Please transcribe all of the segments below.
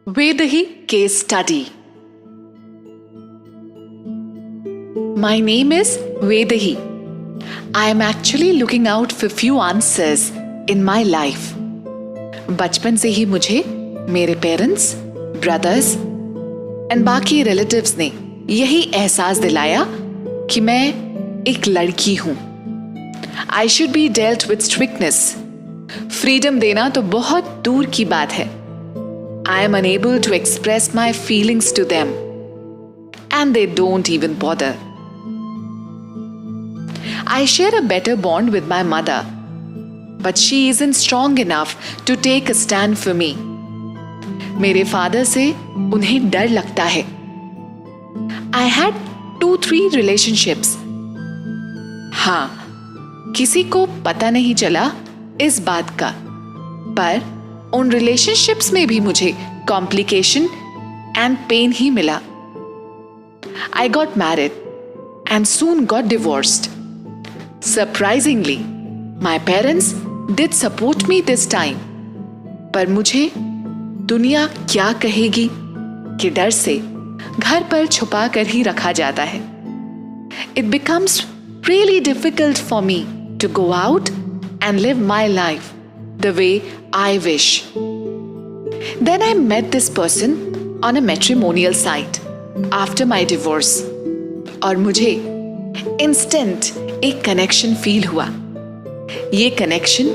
Vedahi Case Study. My name is Vedahi. I am actually looking out for few answers in my life. बचपन से ही मुझे मेरे parents, brothers and बाकी relatives ने यही एहसास दिलाया कि मैं एक लड़की हूं. I should be dealt with strictness. Freedom देना तो बहुत दूर की बात है. I am unable to express my feelings to them, and they don't even bother. I share a better bond with my mother, but she isn't strong enough to take a stand for me. मेरे father से उन्हें डर लगता है. I had 2-3 relationships. हाँ, किसी को पता नहीं चला इस बात का, पर उन रिलेशनशिप्स में भी मुझे कॉम्प्लिकेशन एंड पेन ही मिला. I got married and soon got divorced. Surprisingly my parents did support me this time, पर मुझे दुनिया क्या कहेगी कि डर से घर पर छुपा कर ही रखा जाता है. It becomes really difficult for me to go out and live my life the way I wish. Then I met this person on a matrimonial site after my divorce. और मुझे instant एक कनेक्शन फील हुआ. ये connection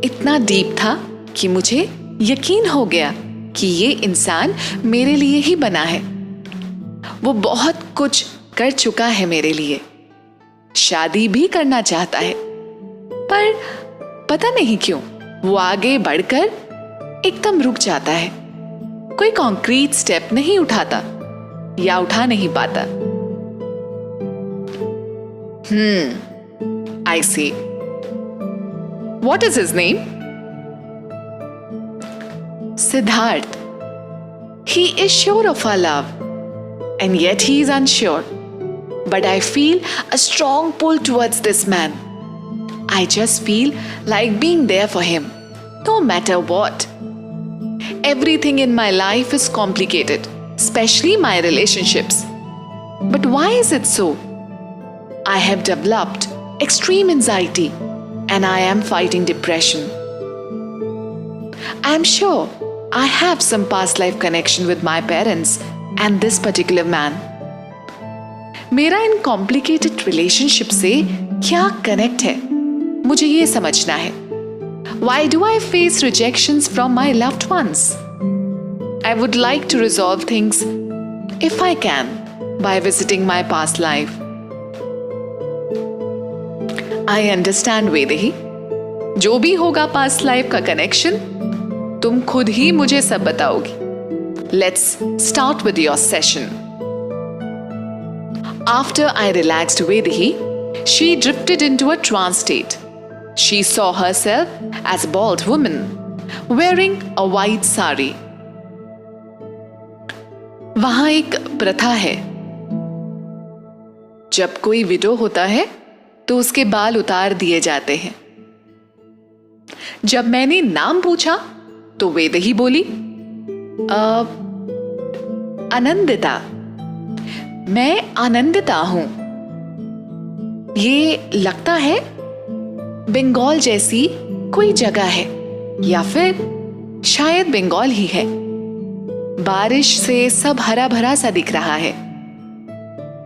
इतना deep था कि मुझे यकीन हो गया कि ये इंसान मेरे लिए ही बना है. वो बहुत कुछ कर चुका है मेरे लिए. शादी भी करना चाहता है, पर पता नहीं क्यों वो आगे बढ़कर एकदम रुक जाता है. कोई कॉन्क्रीट स्टेप नहीं उठाता या उठा नहीं पाता. I see. What is his name? Siddharth. He is sure of our love and yet he is unsure. But I feel a strong pull towards this man. I just feel like being there for him, no matter what. Everything in my life is complicated, especially my relationships. But why is it so? I have developed extreme anxiety and I am fighting depression. I am sure I have some past life connection with my parents and this particular man. मेरा इन complicated relationship से क्या connect है? मुझे ये समझना है. Why do I face rejections from my loved ones? I would like to resolve things, if I can, by visiting my past life. I understand, Vedahi. जो भी होगा past life का connection, तुम खुद ही मुझे सब बताओगी. Let's start with your session. After I relaxed Vedahi, she drifted into a trance state. She saw herself as a bald woman wearing a white sari. वहां एक प्रथा है. जब कोई विडो होता है तो उसके बाल उतार दिए जाते हैं. जब मैंने नाम पूछा तो वेदही बोली, आनंदिता. मैं आनंदिता हूं. ये लगता है बंगाल जैसी कोई जगह है, या फिर शायद बंगाल ही है. बारिश से सब हरा भरा सा दिख रहा है.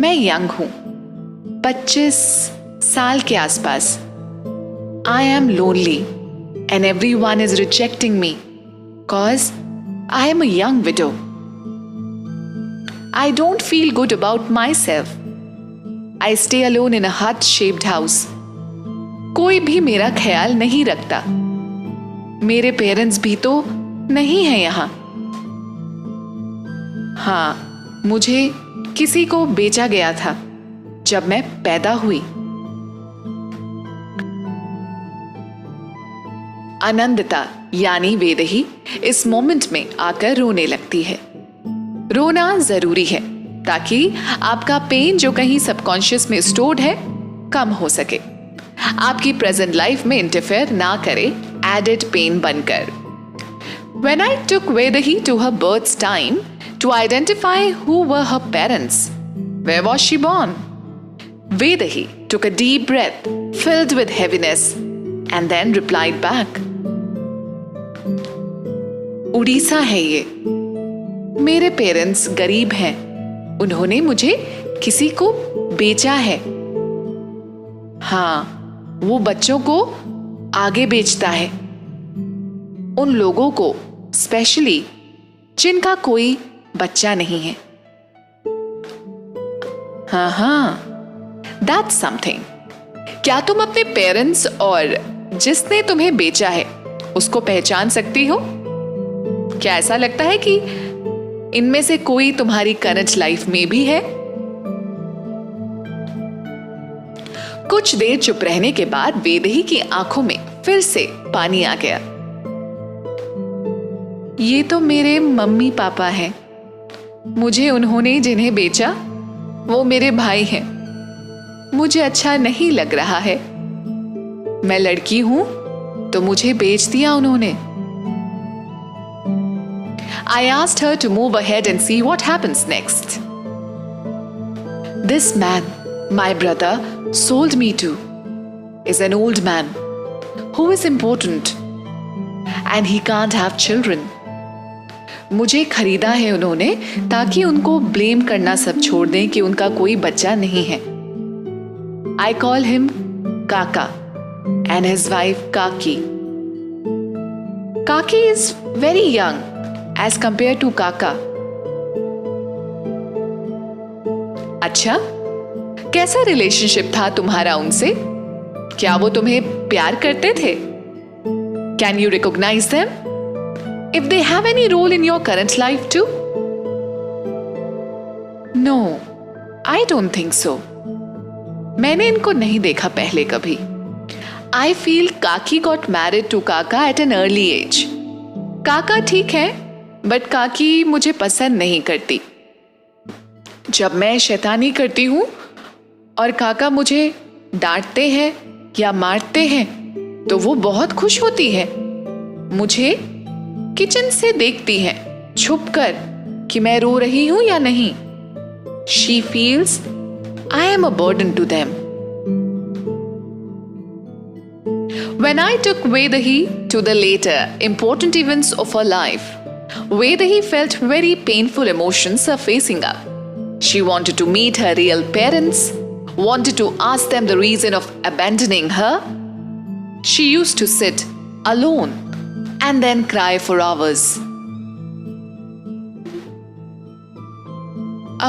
मैं यंग हूं, 25 साल के आसपास. I am lonely and everyone is rejecting me cause I am a young widow. I don't feel good about myself. I stay alone in a hut shaped house. कोई भी मेरा ख्याल नहीं रखता. मेरे पेरेंट्स भी तो नहीं हैं यहां. हाँ, मुझे किसी को बेचा गया था जब मैं पैदा हुई. आनंदिता यानी वेदही इस मोमेंट में आकर रोने लगती है. रोना जरूरी है ताकि आपका पेन जो कहीं सबकॉन्शियस में स्टोर्ड है कम हो सके, आपकी प्रेजेंट लाइफ में इंटरफेयर ना करे एडेड पेन बनकर. When I took Vedahi to her birth's time to identify who were her parents, where was she born? Vedahi took a deep breath filled with heaviness and then replied back, Orissa है ये। मेरे parents गरीब हैं, उन्होंने मुझे किसी को बेचा है। हाँ, वो बच्चों को आगे बेचता है, उन लोगों को स्पेशली जिनका कोई बच्चा नहीं है। हाँ, दैट्स समथिंग। क्या तुम अपने पेरेंट्स और जिसने तुम्हें बेचा है उसको पहचान सकती हो? क्या ऐसा लगता है कि इनमें से कोई तुम्हारी करंट लाइफ में भी है? कुछ देर चुप रहने के बाद वेदही की आंखों में फिर से पानी आ गया। ये तो मेरे मम्मी पापा हैं। मुझे उन्होंने जिन्हें बेचा वो मेरे भाई हैं। मुझे अच्छा नहीं लग रहा है। मैं लड़की हूं तो मुझे बेच दिया उन्होंने। I asked her to move ahead and see what happens next. This man, my brother, sold me to is an old man who is important and he can't have children. मुझे खरीदा है उन्होंने ताकि उनको ब्लेम करना सब छोड़ दें कि उनका कोई बच्चा नहीं है। I call him Kaka and his wife Kaki. Kaki is very young as compared to Kaka. अच्छा, कैसा रिलेशनशिप था तुम्हारा उनसे? क्या वो तुम्हें प्यार करते थे? Can you recognize them? If they have any role in your current life too? No, I don't think so. मैंने इनको नहीं देखा पहले कभी। I feel Kaki got married to Kaka at an early age. काका ठीक है, बट काकी मुझे पसंद नहीं करती। जब मैं शैतानी करती हूं और काका मुझे डांटते हैं या मारते हैं तो वो बहुत खुश होती है। मुझे किचन से देखती है छुपकर कि मैं रो रही हूं या नहीं। She feels I am a burden to them. When I took Vedahi to the later important events of her life, Vedahi felt very painful emotions surfacing up. She wanted to meet her real parents, wanted to ask them the reason of abandoning her. She used to sit alone and then cry for hours.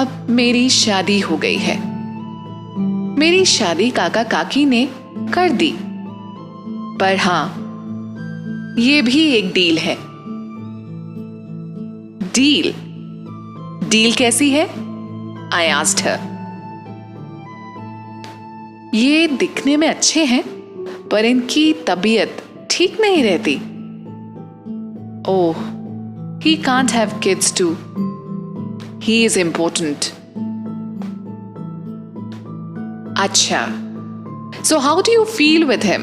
अब मेरी शादी हो गई है। मेरी शादी काका काकी ने कर दी। पर हां, ये भी एक डील है। डील? डील कैसी है? I asked her. ये दिखने में अच्छे हैं, पर इनकी तबीयत ठीक नहीं रहती। ओह, he can't have kids too. He is important. अच्छा, so how do you feel with him?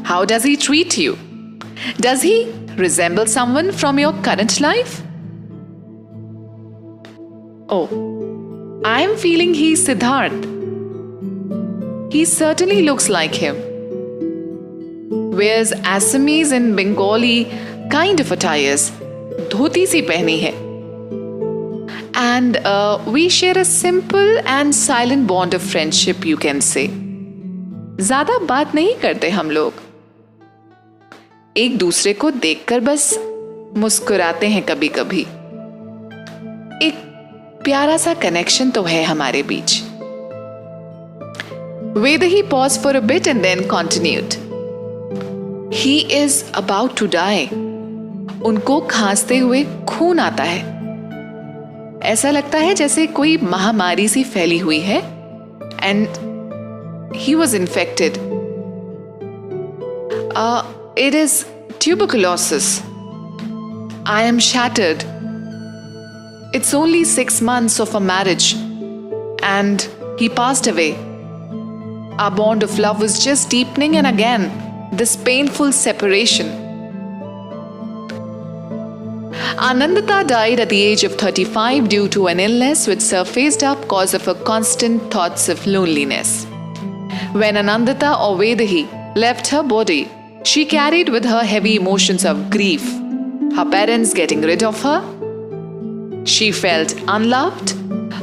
How does he treat you? Does he resemble someone from your current life? Oh, I'm feeling he's Siddharth. He certainly looks like him. Wears Assamese and Bengali kind of attires. धोती सी पहनी है. And we share a simple and silent bond of friendship, you can say. ज्यादा बात नहीं करते हम लोग. एक दूसरे को देखकर बस मुस्कुराते हैं कभी कभी. एक प्यारा सा कनेक्शन तो है हमारे बीच. Vedahi paused for a bit and then continued. He is about to die. उनको खांसते हुए खून आता है. ऐसा लगता है जैसे कोई महामारी सी फैली हुई है. And he was infected. It is tuberculosis. I am shattered. It's only 6 months of a marriage, and he passed away. Our bond of love was just deepening, and again, this painful separation. Anandita died at the age of 35 due to an illness which surfaced up cause of her constant thoughts of loneliness. When Anandita or Vedahi left her body, she carried with her heavy emotions of grief, her parents getting rid of her. She felt unloved,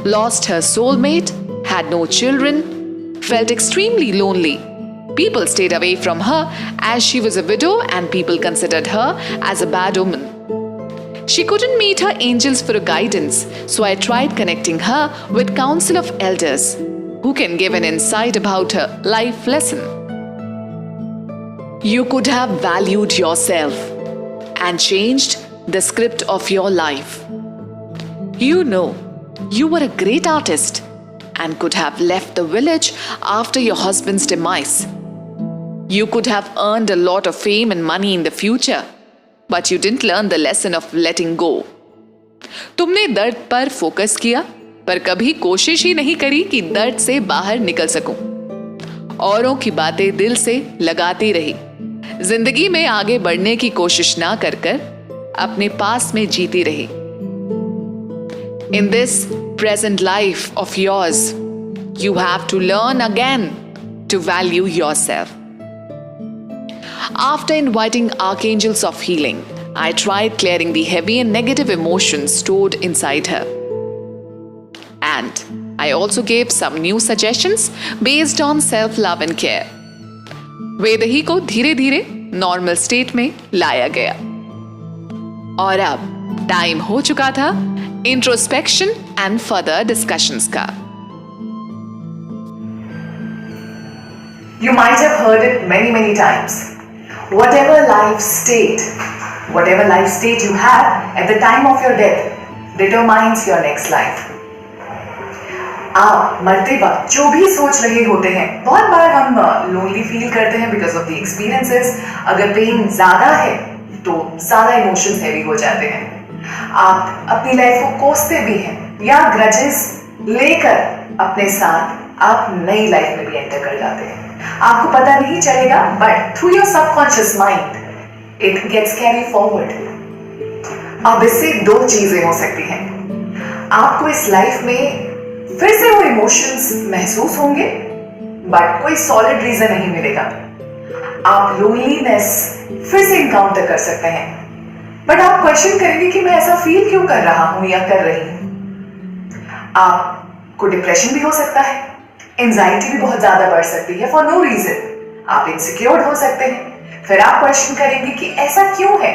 lost her soulmate, had no children, felt extremely lonely. People stayed away from her as she was a widow and people considered her as a bad omen. She couldn't meet her angels for a guidance, so I tried connecting her with council of elders who can give an insight about her life lesson. You could have valued yourself and changed the script of your life. You know, you were a great artist and could have left the village after your husband's demise. You could have earned a lot of fame and money in the future, but you didn't learn the lesson of letting go. तुमने दर्द पर focus किया, पर कभी कोशिश ही नहीं करी कि दर्द से बाहर निकल सकूं। औरों की बातें दिल से लगाती रही। जिंदगी में आगे बढ़ने की कोशिश ना कर अपने पास में जीती रही। In this present life of yours, you have to learn again to value yourself. After inviting archangels of healing, I tried clearing the heavy and negative emotions stored inside her. And I also gave some new suggestions based on self-love and care. Vaidehi को धीरे धीरे normal state में लाया गया और अब time हो चुका था इंट्रोस्पेक्शन एंड फर्दर डिस्कशंस का। You might have heard it many times. Whatever life state you have at the time of your death determines your next life. आप मरते वक्त जो भी सोच रहे होते हैं, बहुत बार हम लोनली फील करते हैं बिकॉज ऑफ द एक्सपीरियंसेस। अगर पेन ज्यादा है तो ज्यादा इमोशंस हैवी हो जाते हैं। आप अपनी लाइफ को कोसते भी हैं या ग्रजेस लेकर अपने साथ आप नई लाइफ में भी एंटर कर जाते हैं। आपको पता नहीं चलेगा, but through your subconscious mind it gets carry forward. अब इससे दो चीजें हो सकती हैं। आपको इस लाइफ में फिर से वो इमोशंस महसूस होंगे, बट कोई सॉलिड रीजन नहीं मिलेगा। आप लोनलीनेस फिर से इंकाउंटर कर सकते हैं, बट आप क्वेश्चन करेंगे कि मैं ऐसा फील क्यों कर रहा हूं या कर रही हूं। आपको डिप्रेशन भी हो सकता है, एंजाइटी भी बहुत ज्यादा बढ़ सकती है फॉर नो रीजन। आप इनसिक्योर हो सकते हैं, फिर आप क्वेश्चन करेंगे कि ऐसा क्यों है।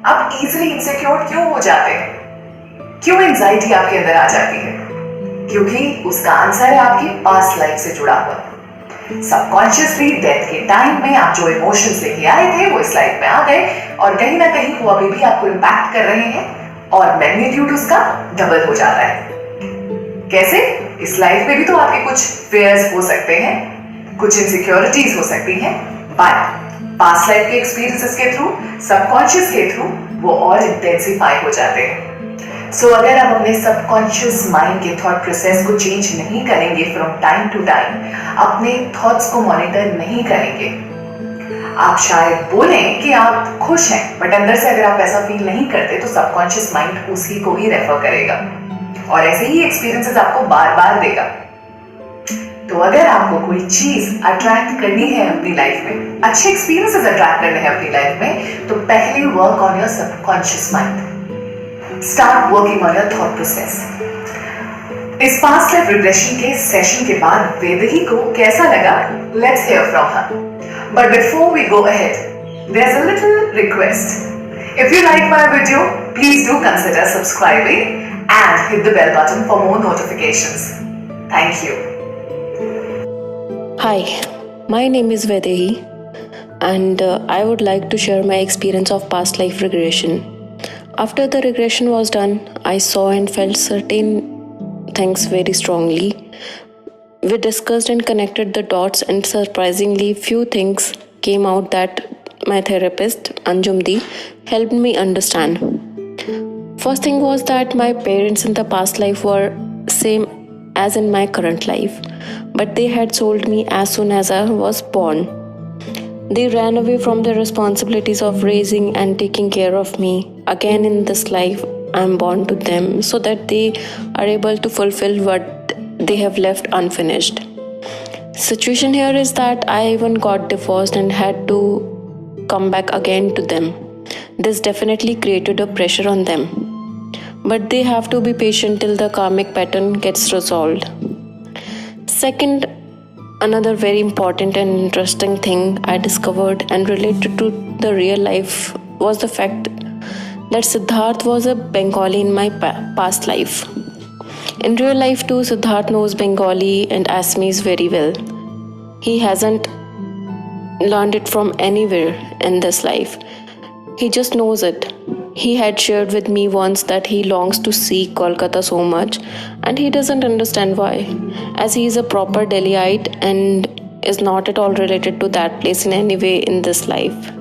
आप इजीली इनसिक्योर क्यों हो जाते हैं, क्यों एंजाइटी आपके अंदर आ जाती है? क्योंकि उसका आंसर है आपकी पास्ट लाइफ से जुड़ा हुआ। सबकॉन्शियसली डेथ के टाइम में आप जो इमोशंस लेके आए थे वो इस लाइफ में आ गए और कहीं ना कहीं वो अभी भी आपको इम्पैक्ट कर रहे हैं और मैग्नीट्यूड उसका डबल हो जाता है। कैसे? इस लाइफ में भी तो आपके कुछ फेयर्स हो सकते हैं, कुछ इनसिक्योरिटीज हो सकती हैं, बट पास्ट लाइफ के एक्सपीरियंसेस के थ्रू, सबकॉन्शियस के थ्रू वो और इंटेंसिफाई हो जाते हैं। सो अगर आप अपने सबकॉन्शियस माइंड के थॉट प्रोसेस को चेंज नहीं करेंगे फ्रॉम टाइम टू टाइम, अपने थॉट्स को मॉनिटर नहीं करेंगे, आप शायद बोलें कि आप खुश हैं, बट अंदर से अगर आप ऐसा फील नहीं करते तो सबकॉन्शियस माइंड उसी को ही रेफर करेगा और ऐसे ही एक्सपीरियंसेस आपको बार बार देगा। तो अगर आपको कोई चीज अट्रैक्ट करनी है अपनी लाइफ में, अच्छे एक्सपीरियंसेस अट्रैक्ट करने हैं अपनी लाइफ में, तो पहले work on your subconscious mind. Start working on your thought process. इस पास्ट लाइफ रिग्रेशन के सेशन के बाद वेदही को कैसा लगा? Let's hear from her. But before we go ahead, there's a little request. If you like my video, please do consider subscribing and hit the bell button for more notifications. Thank you. Hi, my name is Vedahi and I would like to share my experience of past life regression. After the regression was done, I saw and felt certain things very strongly. We discussed and connected the dots, and surprisingly few things came out that my therapist, Anjumdi, helped me understand. First thing was that my parents in the past life were same as in my current life, but they had sold me as soon as I was born. They ran away from the responsibilities of raising and taking care of me. Again, in this life, I am born to them so that they are able to fulfill what they have left unfinished. Situation here is that I even got divorced and had to come back again to them. This definitely created a pressure on them. But they have to be patient till the karmic pattern gets resolved. Second, another very important and interesting thing I discovered and related to the real life was the fact that Siddharth was a Bengali in my past life. In real life too, Siddharth knows Bengali and Assamese very well. He hasn't learned it from anywhere in this life. He just knows it. He had shared with me once that he longs to see Kolkata so much and he doesn't understand why, as he is a proper Delhiite and is not at all related to that place in any way in this life.